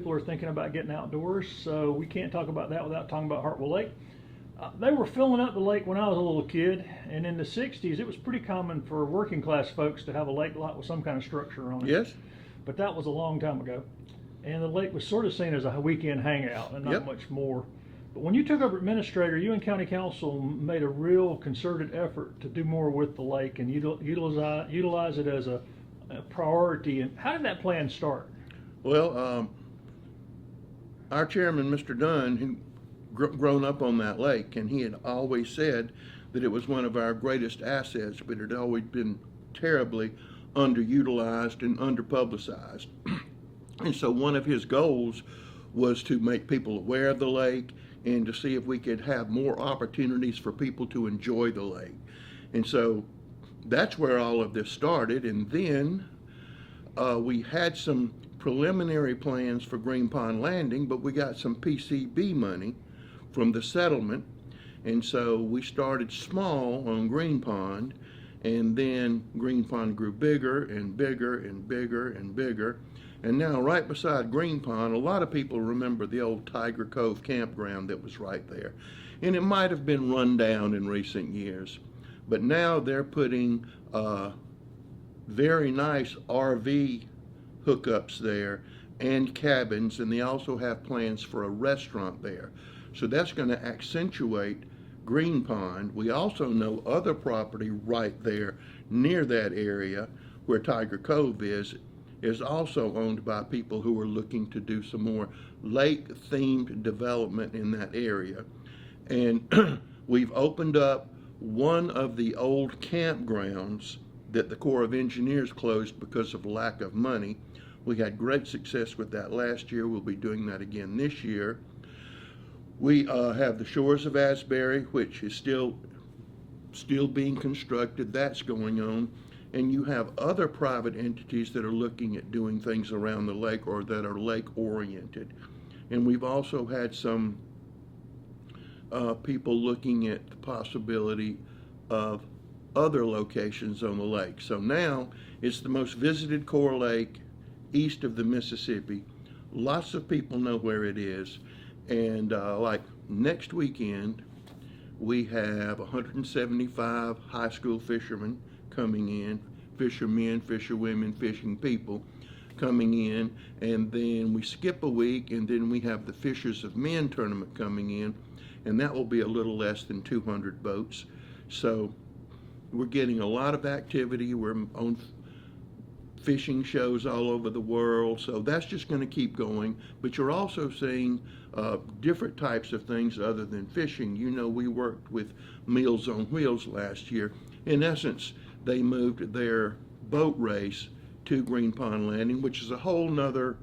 people are thinking about getting outdoors, so we can't talk about that without talking about Hartwell Lake. They were filling up the lake when I was a little kid, and in the 60s it was pretty common for working class folks to have a lake lot with some kind of structure on it. Yes. But that was a long time ago. And the lake was sort of seen as a weekend hangout and not Yep. much more. But when you took over administrator, you and county council made a real concerted effort to do more with the lake and utilize it as a priority. And how did that plan start? Well, our chairman, Mr. Dunn, who grown up on that lake, and he had always said that it was one of our greatest assets, but it had always been terribly underutilized and underpublicized. And so one of his goals was to make people aware of the lake and to see if we could have more opportunities for people to enjoy the lake. And so that's where all of this started. And then we had some preliminary plans for Green Pond Landing, but we got some PCB money from the settlement. And so we started small on Green Pond, and then Green Pond grew bigger and bigger and bigger and bigger. And now right beside Green Pond, a lot of people remember the old Tiger Cove campground that was right there. And it might have been run down in recent years. But now they're putting very nice RV hookups there and cabins, and they also have plans for a restaurant there. So that's going to accentuate Green Pond. We also know other property right there near that area where Tiger Cove is also owned by people who are looking to do some more lake-themed development in that area. And we've opened up one of the old campgrounds that the Corps of Engineers closed because of lack of money. We had great success with that last year. We'll be doing that again this year. We have the Shores of Asbury, which is still being constructed. That's going on. And you have other private entities that are looking at doing things around the lake or that are lake-oriented. And we've also had some people looking at the possibility of other locations on the lake. So now it's the most visited core lake east of the Mississippi. Lots of people know where it is. And like next weekend, we have 175 high school fishermen coming in, fishermen, fisherwomen, fishing people coming in, and then we skip a week, and then we have the Fishers of Men tournament coming in, and that will be a little less than 200 boats. So we're getting a lot of activity. We're on fishing shows all over the world, so that's just going to keep going. But you're also seeing different types of things other than fishing. You know, we worked with Meals on Wheels last year. In essence, they moved their boat race to Green Pond Landing, which is a whole nother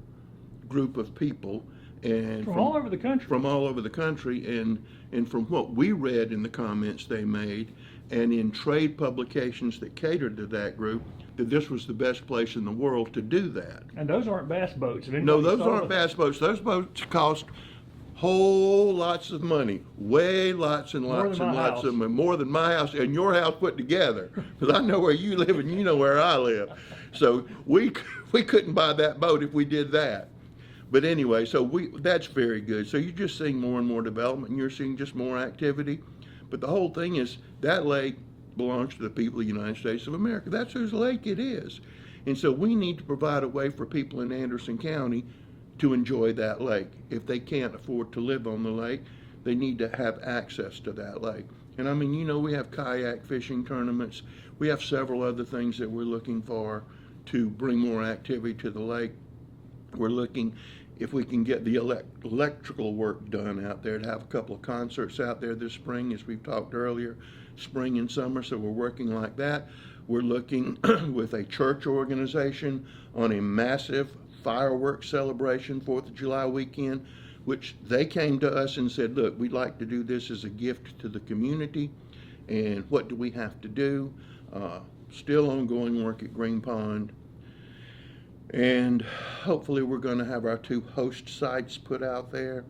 group of people. And from all over the country. From all over the country, and from what we read in the comments they made, and in trade publications that catered to that group, that this was the best place in the world to do that. And those aren't bass boats. No, those aren't bass boats. Those boats cost whole lots of money, way lots and lots and lots of money, more than my house and your house put together. Because I know where you live and you know where I live. So we couldn't buy that boat if we did that. But anyway, so that's very good. So you're just seeing more and more development, and you're seeing just more activity. But the whole thing is that lake belongs to the people of the United States of America. That's whose lake it is. And so we need to provide a way for people in Anderson County to enjoy that lake. If they can't afford to live on the lake, they need to have access to that lake. And I mean, you know, we have kayak fishing tournaments. We have several other things that we're looking for to bring more activity to the lake. We're looking if we can get the electrical work done out there, to have a couple of concerts out there this spring, as we've talked earlier, spring and summer, so we're working like that. We're looking with a church organization on a massive fireworks celebration, 4th of July weekend, which they came to us and said, look, we'd like to do this as a gift to the community, and what do we have to do? Still ongoing work at Green Pond. And hopefully we're going to have our 2 host sites put out there.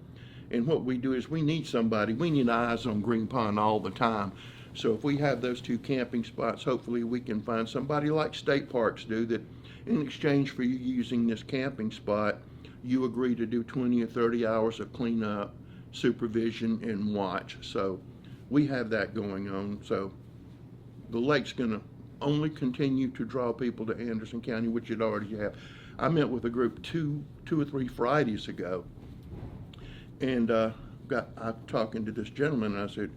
And what we do is we need eyes on Green Pond all the time. So if we have those 2 camping spots, hopefully we can find somebody like state parks do, that in exchange for you using this camping spot, you agree to do 20 or 30 hours of cleanup, supervision, and watch. So we have that going on. So the lake's going to only continue to draw people to Anderson County, which it already have. I met with a group two or three Fridays ago, and I'm talking to this gentleman, and I said,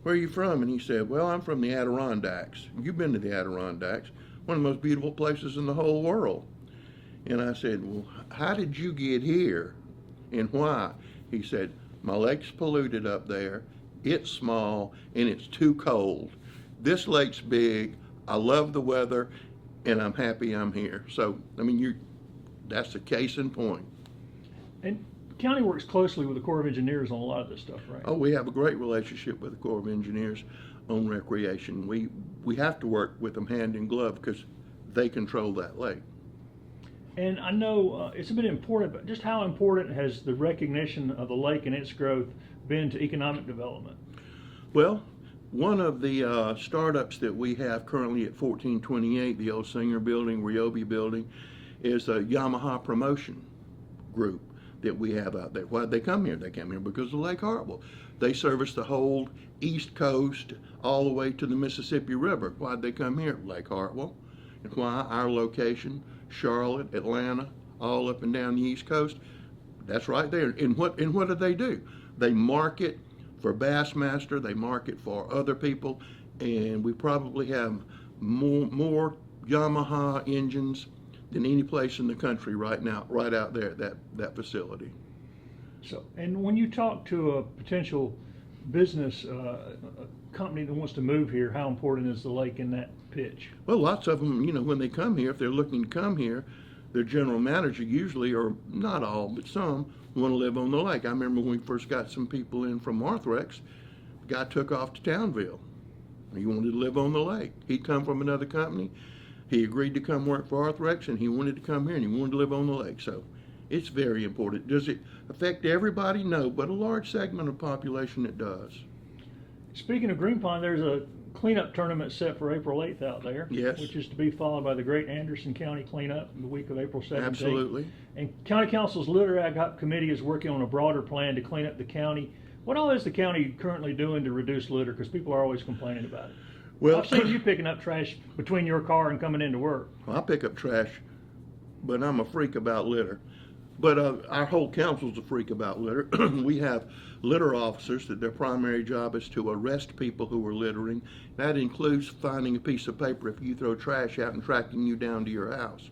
"Where are you from?" And he said, "Well, I'm from the Adirondacks." "You've been to the Adirondacks, one of the most beautiful places in the whole world." And I said, "Well, how did you get here and why?" He said, "My lake's polluted up there, it's small, and it's too cold. This lake's big, I love the weather, and I'm happy I'm here." So, I mean, that's a case in point. And county works closely with the Corps of Engineers on a lot of this stuff, right? Oh, we have a great relationship with the Corps of Engineers on recreation. We have to work with them hand in glove because they control that lake. And I know it's been important, but just how important has the recognition of the lake and its growth been to economic development? Well, one of the startups that we have currently at 1428, the old Singer Building, Ryobi Building, is a Yamaha promotion group that we have out there. Why'd they come here? They came here because of Lake Hartwell. They service the whole East Coast all the way to the Mississippi River. Why'd they come here? Lake Hartwell. And why? Our location, Charlotte, Atlanta, all up and down the East Coast. That's right there. And what do? They market for Bassmaster, they market for other people, and we probably have more Yamaha engines than any place in the country right now, right out there at that facility. So, and when you talk to a potential business, a company that wants to move here, how important is the lake in that pitch? Well, lots of them, when they come here, if they're looking to come here, their general manager usually, or not all, but some, want to live on the lake. I remember when we first got some people in from Arthrex, the guy took off to Townville. He wanted to live on the lake. He'd come from another company. He agreed to come work for Arthrex, and he wanted to come here, and he wanted to live on the lake. So it's very important. Does it affect everybody? No, but a large segment of the population it does. Speaking of Green Pond, there's a cleanup tournament set for April 8th out there. Yes. Which is to be followed by the Great Anderson County Cleanup the week of April 17th. Absolutely. And County Council's Litter Ad Hoc Committee is working on a broader plan to clean up the county. What all is the county currently doing to reduce litter? Because people are always complaining about it. Well, I've seen you picking up trash between your car and coming into work. Well, I pick up trash, but I'm a freak about litter. But our whole council's a freak about litter. We have litter officers that their primary job is to arrest people who are littering. That includes finding a piece of paper if you throw trash out and tracking you down to your house.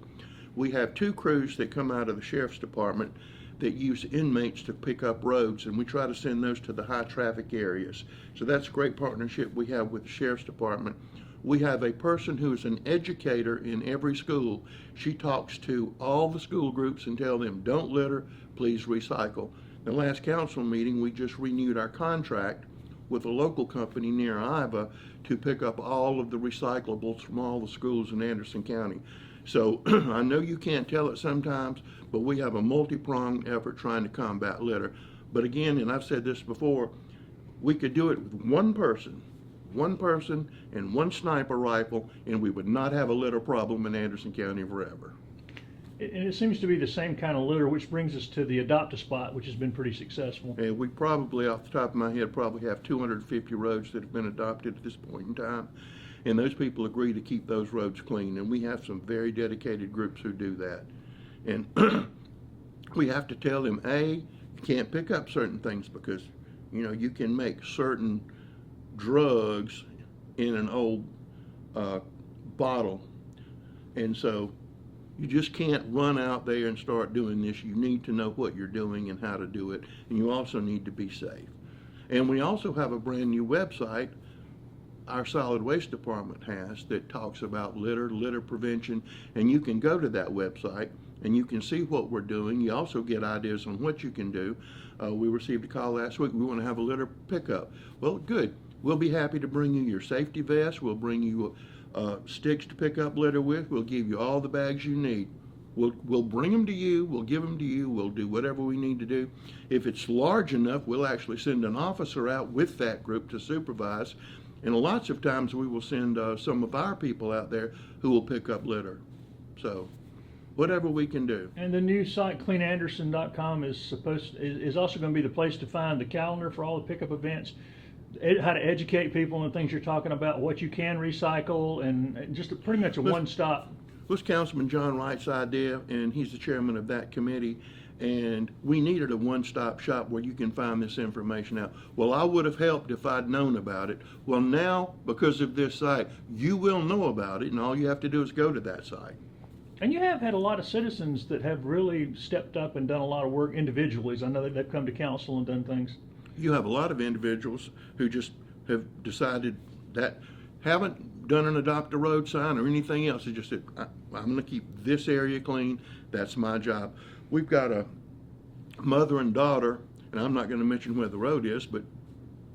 We have 2 crews that come out of the sheriff's department that use inmates to pick up roads, and we try to send those to the high traffic areas. So that's a great partnership we have with the sheriff's department. We have a person who's an educator in every school. She talks to all the school groups and tell them, don't litter, please recycle. The last council meeting, we just renewed our contract with a local company near Iva to pick up all of the recyclables from all the schools in Anderson County. So I know you can't tell it sometimes, but we have a multi-pronged effort trying to combat litter. But again, and I've said this before, we could do it with one person and one sniper rifle, and we would not have a litter problem in Anderson County forever. And it seems to be the same kind of litter, which brings us to the Adopt-A-Spot, which has been pretty successful. And we probably, off the top of my head, probably have 250 roads that have been adopted at this point in time. And those people agree to keep those roads clean. And we have some very dedicated groups who do that. And we have to tell them, you can't pick up certain things because, you can make certain drugs in an old bottle. And so you just can't run out there and start doing this. You need to know what you're doing and how to do it. And you also need to be safe. And we also have a brand new website our solid waste department has that talks about litter prevention, and you can go to that website and you can see what we're doing. You also get ideas on what you can do. We received a call last week. We want to have a litter pickup. Well, good. We'll be happy to bring you your safety vest. We'll bring you sticks to pick up litter with. We'll give you all the bags you need. We'll bring them to you. We'll give them to you. We'll do whatever we need to do. If it's large enough, we'll actually send an officer out with that group to supervise. And lots of times we will send some of our people out there who will pick up litter. So whatever we can do. And the new site, cleananderson.com, is also going to be the place to find the calendar for all the pickup events, how to educate people on the things you're talking about, what you can recycle, and just pretty much a one-stop. It was Councilman John Wright's idea, and he's the chairman of that committee. And we needed a one-stop shop where you can find this information out. Well, I would have helped if I'd known about it. Well, now, because of this site, you will know about it, and all you have to do is go to that site. And you have had a lot of citizens that have really stepped up and done a lot of work individually. I know that they've come to council and done things. You have a lot of individuals who just have decided that haven't done an adopt a road sign or anything else. They just said, I'm going to keep this area clean. That's my job. We've got a mother and daughter, and I'm not going to mention where the road is, but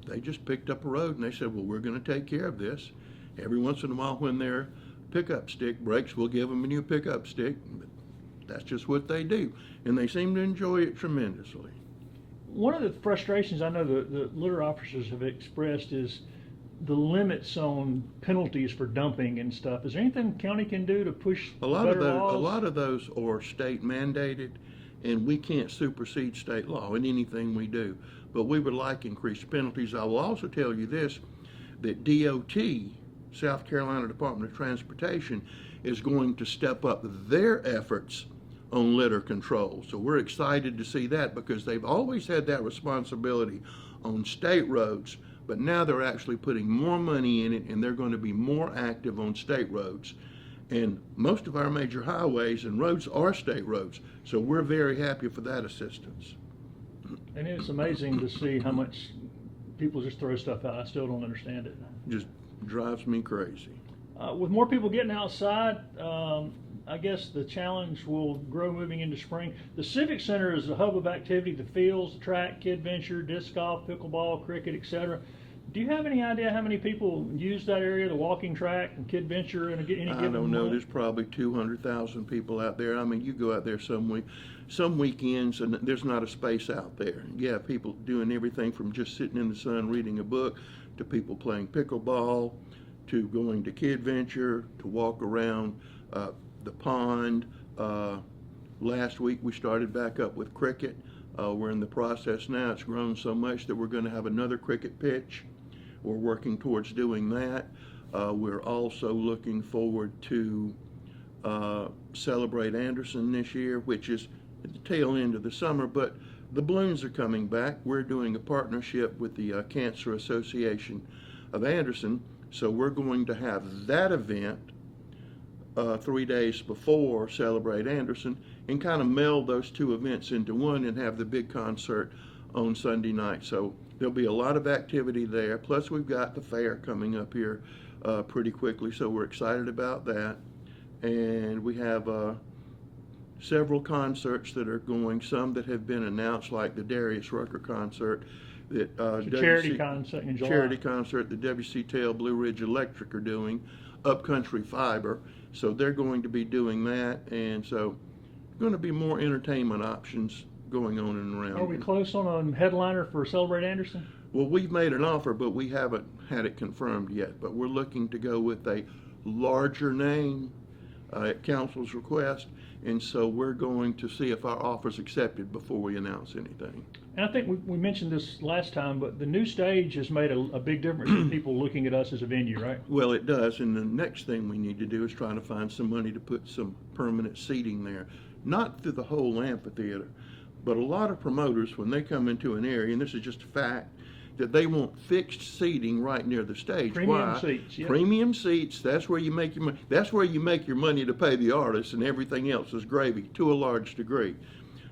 they just picked up a road and they said, well, we're going to take care of this. Every once in a while when their pickup stick breaks, we'll give them a new pickup stick. But that's just what they do. And they seem to enjoy it tremendously. One of the frustrations I know the litter officers have expressed is the limits on penalties for dumping and stuff. Is there anything the county can do to push better laws? A lot of those are state mandated, and we can't supersede state law in anything we do. But we would like increased penalties. I will also tell you this, that DOT, South Carolina Department of Transportation, is going to step up their efforts on litter control. So we're excited to see that, because they've always had that responsibility on state roads, but now they're actually putting more money in it, and they're going to be more active on state roads. And most of our major highways and roads are state roads, so we're very happy for that assistance. And it's amazing to see how much people just throw stuff out. I still don't understand it. Just drives me crazy. With more people getting outside, I guess the challenge will grow moving into spring. The Civic Center is a hub of activity, the fields, the track, kid venture, disc golf, pickleball, cricket, etc. Do you have any idea how many people use that area, the walking track and kid venture, in any given month? I don't know. There's probably 200,000 people out there. I mean, you go out there some weekends, and there's not a space out there. You have people doing everything from just sitting in the sun reading a book, to people playing pickleball, to going to kid venture, to walk around the pond. Last week we started back up with cricket. We're in the process now. It's grown so much that we're going to have another cricket pitch. We're working towards doing that. We're also looking forward to Celebrate Anderson this year, which is at the tail end of the summer, but the balloons are coming back. We're doing a partnership with the Cancer Association of Anderson, so we're going to have that event 3 days before Celebrate Anderson, and kind of meld those two events into one and have the big concert on Sunday night. So there'll be a lot of activity there. Plus we've got the fair coming up here pretty quickly, so we're excited about that. And we have several concerts that are going, some that have been announced, like the Darius Rucker concert, that charity concert in July. Charity concert that W.C. Tail Blue Ridge Electric are doing, Upcountry Fiber. So they're going to be doing that, and so going to be more entertainment options going on and around. Are we close on a headliner for Celebrate Anderson? Well, we've made an offer, but we haven't had it confirmed yet. But we're looking to go with a larger name at council's request, and so we're going to see if our offer's accepted before we announce anything. And I think we mentioned this last time, but the new stage has made a big difference for people looking at us as a venue, right? Well, it does, and the next thing we need to do is try to find some money to put some permanent seating there. Not through the whole amphitheater, but a lot of promoters, when they come into an area, and this is just a fact, that they want fixed seating right near the stage. Premium seats, yeah. Premium seats, that's where you make your money. That's where you make your money to pay the artists, and everything else is gravy to a large degree.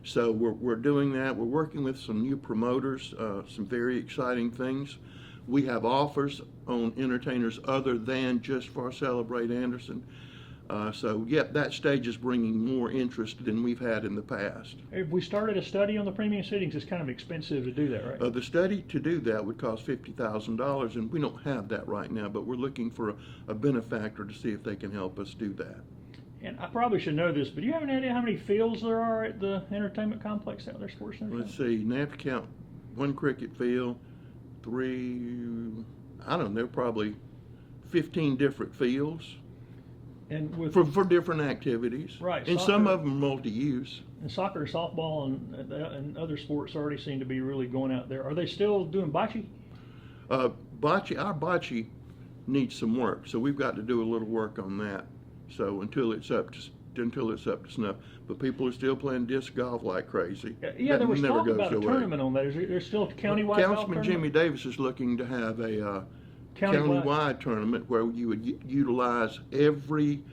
So we're doing that. We're working with some new promoters, some very exciting things. We have offers on entertainers other than just for Celebrate Anderson. So, yep, that stage is bringing more interest than we've had in the past. If we started a study on the premium seatings, it's kind of expensive to do that, right? The study to do that would cost $50,000, and we don't have that right now, but we're looking for a benefactor to see if they can help us do that. And I probably should know this, but do you have any idea how many fields there are at the entertainment complex out there, Sports Center? Let's see, you have to count one cricket field, 3, I don't know, probably 15 different fields. And with for different activities. Right, And some soccer- of them are multi-use. and soccer and softball and other sports already seem to be really going out there. Are they still doing bocce? Our bocce needs some work, so we've got to do a little work on that. So until it's up to snuff. But people are still playing disc golf like crazy. Yeah, That there was never talk goes about a away. tournament on that. Is there still a countywide golf Councilman tournament? Jimmy Davis is looking to have a Countywide. countywide tournament where you would utilize every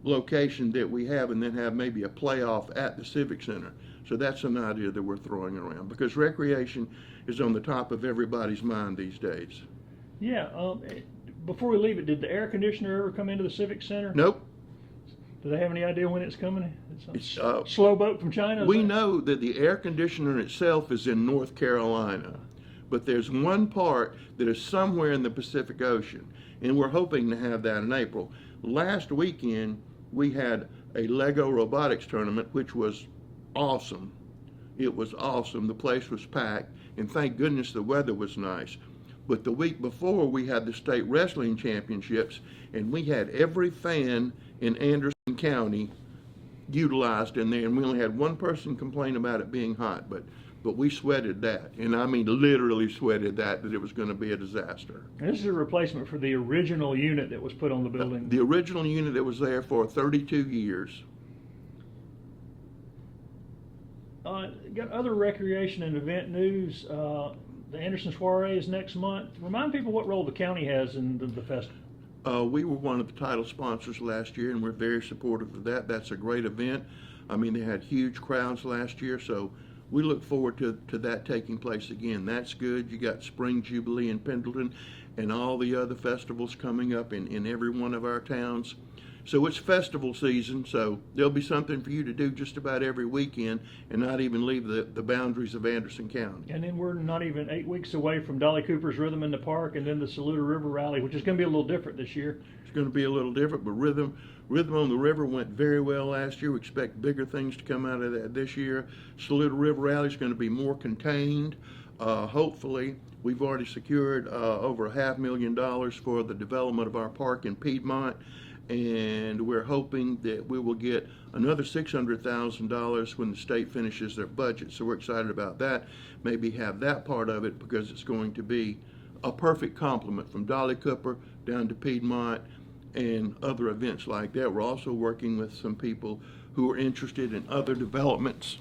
location that we have and then have maybe a playoff at the Civic Center. So that's an idea that we're throwing around because recreation is on the top of everybody's mind these days. Yeah. Before we leave it, did the air conditioner ever come into the Civic Center? Nope. Do they have any idea when it's coming? It's, slow boat from China? We know that the air conditioner itself is in North Carolina, but there's one part that is somewhere in the Pacific Ocean, and we're hoping to have that in April. Last weekend, we had a Lego robotics tournament, which was awesome. It was awesome. The place was packed, and thank goodness the weather was nice. But the week before, we had the state wrestling championships, and we had every fan in Anderson County utilized in there, and we only had one person complain about it being hot, but we sweated that, and I mean literally sweated that it was going to be a disaster. And this is a replacement for the original unit that was put on the building. The original unit that was there for 32 years. Got other recreation and event news. The Anderson Soiree is next month. Remind people what role the county has in the festival. We were one of the title sponsors last year, and we're very supportive of that. That's a great event. I mean, they had huge crowds last year, so we look forward to that taking place again. That's good. You got Spring Jubilee in Pendleton and all the other festivals coming up in every one of our towns. So it's festival season, so there'll be something for you to do just about every weekend and not even leave the boundaries of Anderson County. And then we're not even 8 weeks away from Dolly Cooper's Rhythm in the Park and then the Saluda River Rally, which is going to be a little different this year. It's going to be a little different, but Rhythm on the River went very well last year. We expect bigger things to come out of that this year. Saluda River Rally is going to be more contained. Hopefully, we've already secured over $500,000 for the development of our park in Piedmont. And we're hoping that we will get another $600,000 when the state finishes their budget. So we're excited about that. Maybe have that part of it because it's going to be a perfect complement from Dolly Cooper down to Piedmont and other events like that. We're also working with some people who are interested in other developments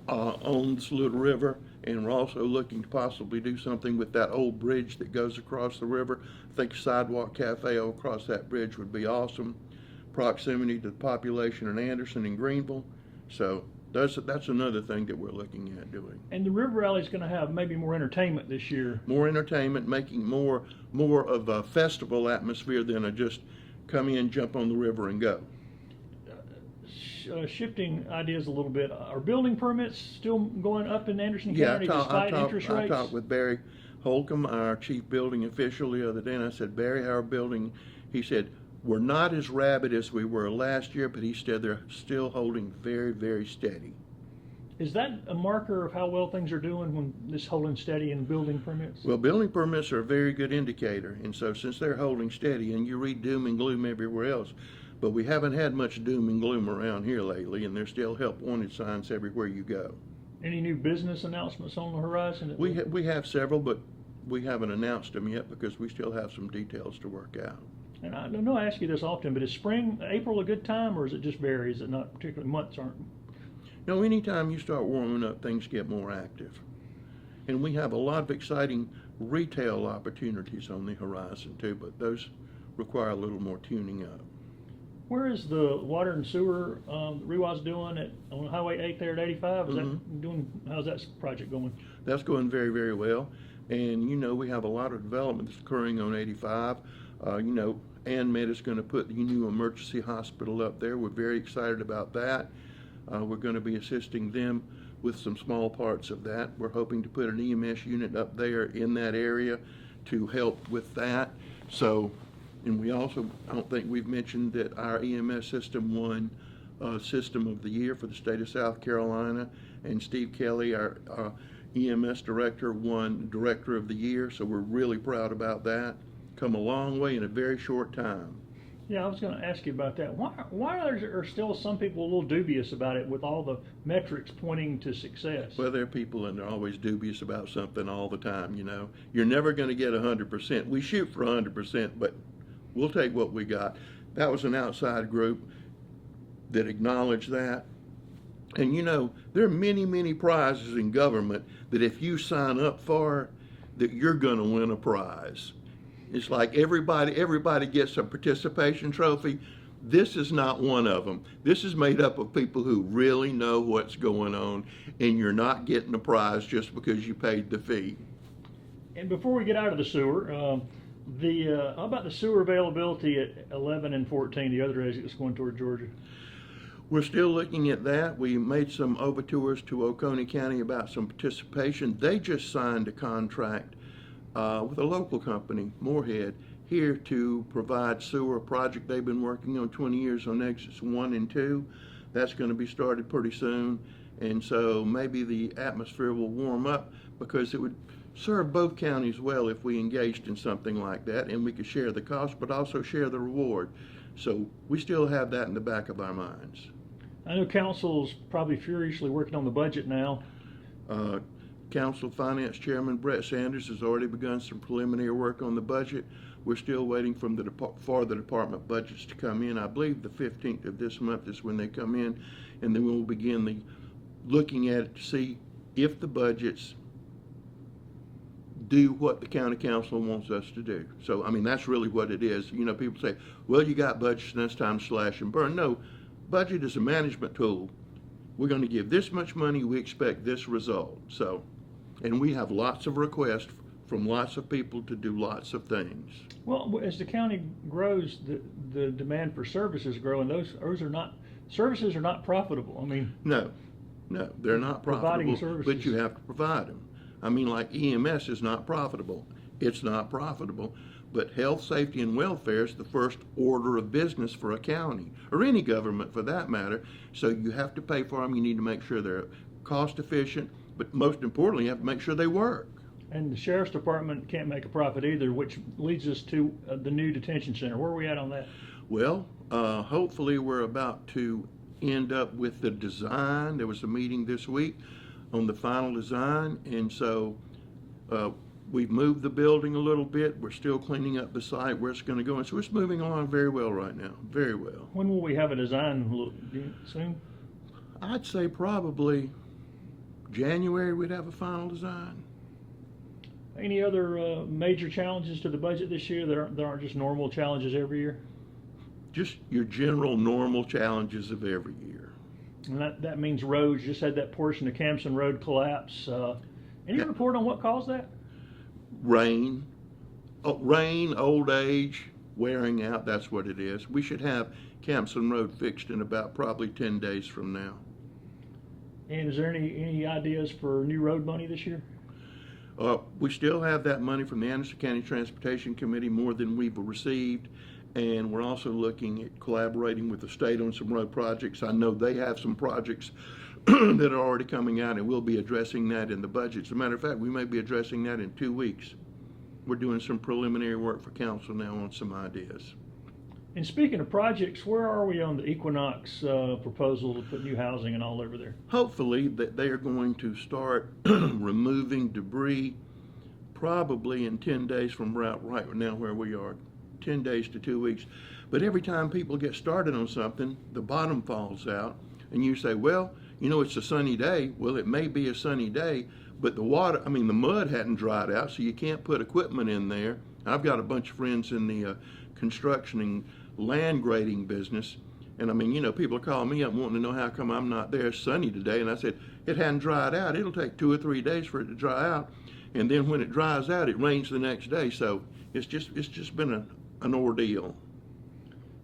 on the Saluda River, and we're also looking to possibly do something with that old bridge that goes across the river. I think a sidewalk cafe across that bridge would be awesome. Proximity to the population in Anderson and Greenville. So that's another thing that we're looking at doing. And the River Rally is going to have maybe more entertainment this year. More entertainment, making more of a festival atmosphere than a just come in, jump on the river and go. Shifting ideas a little bit, are building permits still going up in Anderson Yeah, County despite interest rates? I talked with Barry Holcomb, our chief building official, the other day, and I said, Barry, our building, he said, we're not as rabid as we were last year, but he said they're still holding very, very steady. Is that a marker of how well things are doing when this holding steady in building permits? Well, building permits are a very good indicator, and so since they're holding steady, and you read doom and gloom everywhere else, but we haven't had much doom and gloom around here lately, and there's still help wanted signs everywhere you go. Any new business announcements on the horizon? We have several, but we haven't announced them yet because we still have some details to work out. And I know I ask you this often, but is spring, April a good time, or is it just varies? It not particularly months aren't? No, anytime you start warming up, things get more active. And we have a lot of exciting retail opportunities on the horizon too, but those require a little more tuning up. Where is the water and sewer REWA's doing on Highway 8 there at 85? Is that doing? How's that project going? That's going very, very well. And you know, we have a lot of development that's occurring on 85. You know, ANMED is going to put the new emergency hospital up there. We're very excited about that. We're going to be assisting them with some small parts of that. We're hoping to put an EMS unit up there in that area to help with that. So. And we also, I don't think we've mentioned that our EMS system won System of the Year for the state of South Carolina, and Steve Kelly, our EMS director, won Director of the Year, so we're really proud about that. Come a long way in a very short time. Yeah, I was going to ask you about that. Why are still some people a little dubious about it with all the metrics pointing to success? Well, there are people and they're always dubious about something all the time, you know. You're never going to get 100%. We shoot for 100%, but we'll take what we got. That was an outside group that acknowledged that. And you know, there are many, many prizes in government that if you sign up for, that you're going to win a prize. It's like everybody gets a participation trophy. This is not one of them. This is made up of people who really know what's going on, and you're not getting a prize just because you paid the fee. And before we get out of the sewer, how about the sewer availability at 11 and 14, the other exits going toward Georgia? We're still looking at that. We made some overtures to Oconee County about some participation. They just signed a contract with a local company, Moorhead, here to provide sewer project they've been working on 20 years on exits 1 and 2. That's going to be started pretty soon. And so maybe the atmosphere will warm up because it would serve both counties well if we engaged in something like that, and we could share the cost but also share the reward. So we still have that in the back of our minds. I know council's probably furiously working on the budget now. Council Finance Chairman Brett Sanders has already begun some preliminary work on the budget. We're still waiting for the department budgets to come in. I believe the 15th of this month is when they come in, and then we'll begin looking at it to see if the budgets do what the county council wants us to do. So, I mean, that's really what it is. You know, people say, well, you got budgets and it's time to slash and burn. No, budget is a management tool. We're going to give this much money, we expect this result. So, and we have lots of requests from lots of people to do lots of things. Well, as the county grows, the demand for services grow, and services are not profitable. I mean, no, they're not providing profitable, services. but you have to provide them. I mean, like EMS is not profitable. It's not profitable. But health, safety, and welfare is the first order of business for a county, or any government for that matter. So you have to pay for them. You need to make sure they're cost efficient, but most importantly, you have to make sure they work. And the sheriff's department can't make a profit either, which leads us to the new detention center. Where are we at on that? Well, hopefully we're about to end up with the design. There was a meeting this week on the final design, and so we've moved the building a little bit. We're still cleaning up the site where it's going to go, and so it's moving along very well right now, very well. When will we have a design? Soon? I'd say probably January we'd have a final design. Any other major challenges to the budget this year that aren't just normal challenges every year? Just your general normal challenges of every year. And that means roads. You just had that portion of Campson Road collapse. Any report on what caused that? Rain, old age, wearing out, that's what it is. We should have Campson Road fixed in about probably 10 days from now. And is there any ideas for new road money this year? We still have that money from the Anderson County Transportation Committee, more than we've received, and we're also looking at collaborating with the state on some road projects. I know they have some projects that are already coming out, and we'll be addressing that in the budget. As a matter of fact, we may be addressing that in 2 weeks. We're doing some preliminary work for council now on some ideas. And speaking of projects, where are we on the Equinox proposal to put new housing and all over there? Hopefully that they are going to start removing debris probably in 10 days from right now where we are, 10 days to 2 weeks. But every time people get started on something, the bottom falls out, and you say, well, you know, it's a sunny day. Well, it may be a sunny day, but the mud hadn't dried out, so you can't put equipment in there. I've got a bunch of friends in the construction and land grading business, and I mean, you know, people are calling me up wanting to know how come I'm not there. It's sunny today, and I said, it hadn't dried out. It'll take 2 or 3 days for it to dry out, and then when it dries out, it rains the next day. So it's just been an ordeal.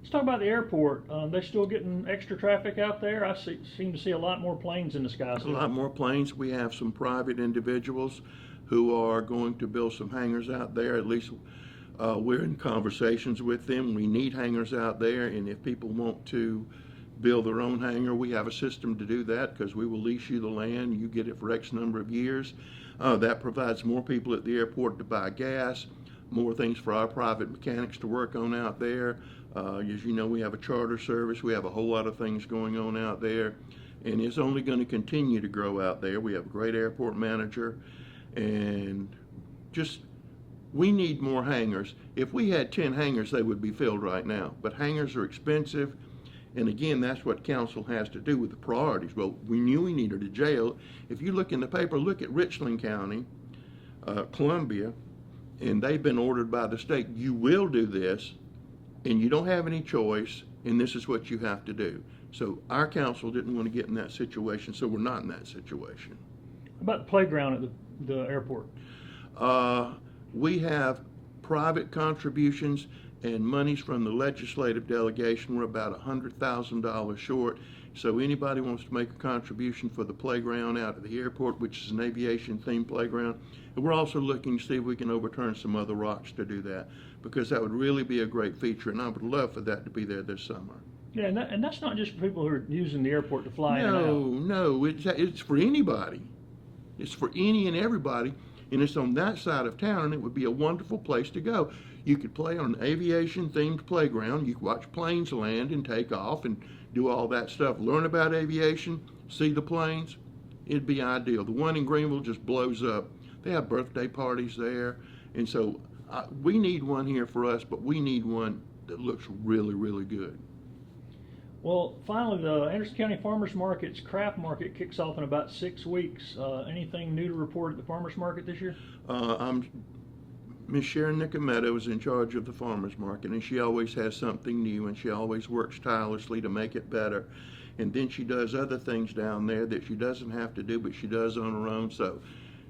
Let's talk about the airport. They're still getting extra traffic out there. I seem to see a lot more planes in the sky. A lot more planes. We have some private individuals who are going to build some hangars out there. At least we're in conversations with them. We need hangars out there, and if people want to build their own hangar, we have a system to do that because we will lease you the land. You get it for X number of years. That provides more people at the airport to buy gas, more things for our private mechanics to work on out there. As you know, we have a charter service. We have a whole lot of things going on out there, and it's only going to continue to grow out there. We have a great airport manager, and just we need more hangars. If we had 10 hangars, they would be filled right now. But hangars are expensive, and again, that's what council has to do with the priorities. Well, we knew we needed a jail. If you look in the paper, look at Richland County, Columbia, and they've been ordered by the state, you will do this, and you don't have any choice, and this is what you have to do. So our council didn't want to get in that situation, so we're not in that situation. About the playground at the airport? We have private contributions and monies from the legislative delegation. We're about $100,000 short. So anybody wants to make a contribution for the playground out at the airport, which is an aviation-themed playground. And we're also looking to see if we can overturn some other rocks to do that, because that would really be a great feature, and I would love for that to be there this summer. Yeah, and that's not just for people who are using the airport to fly in and out. No, it's for anybody. It's for any and everybody, and it's on that side of town, and it would be a wonderful place to go. You could play on an aviation-themed playground. You could watch planes land and take off and do all that stuff. Learn about aviation, see the planes. It'd be ideal. The one in Greenville just blows up. They have birthday parties there, and so we need one here for us, but we need one that looks really, really good. Well, finally, the Anderson County Farmers Market's craft market kicks off in about 6 weeks. Anything new to report at the farmers market this year? Miss Sharon Nicometto is in charge of the farmers market, and she always has something new, and she always works tirelessly to make it better. And then she does other things down there that she doesn't have to do, but she does on her own. So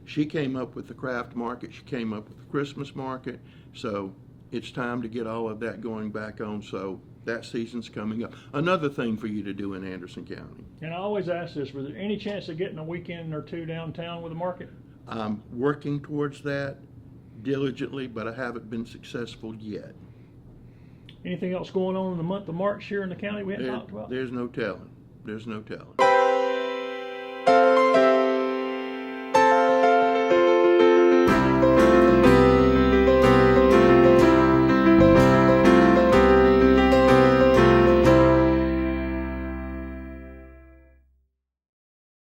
she came up with the craft market. She came up with the Christmas market. So it's time to get all of that going back on. So that season's coming up. Another thing for you to do in Anderson County. And I always ask this, was there any chance of getting a weekend or two downtown with a market? I'm working towards that diligently, but I haven't been successful yet. Anything else going on in the month of March here in the county we haven't talked about? There's no telling. There's no telling.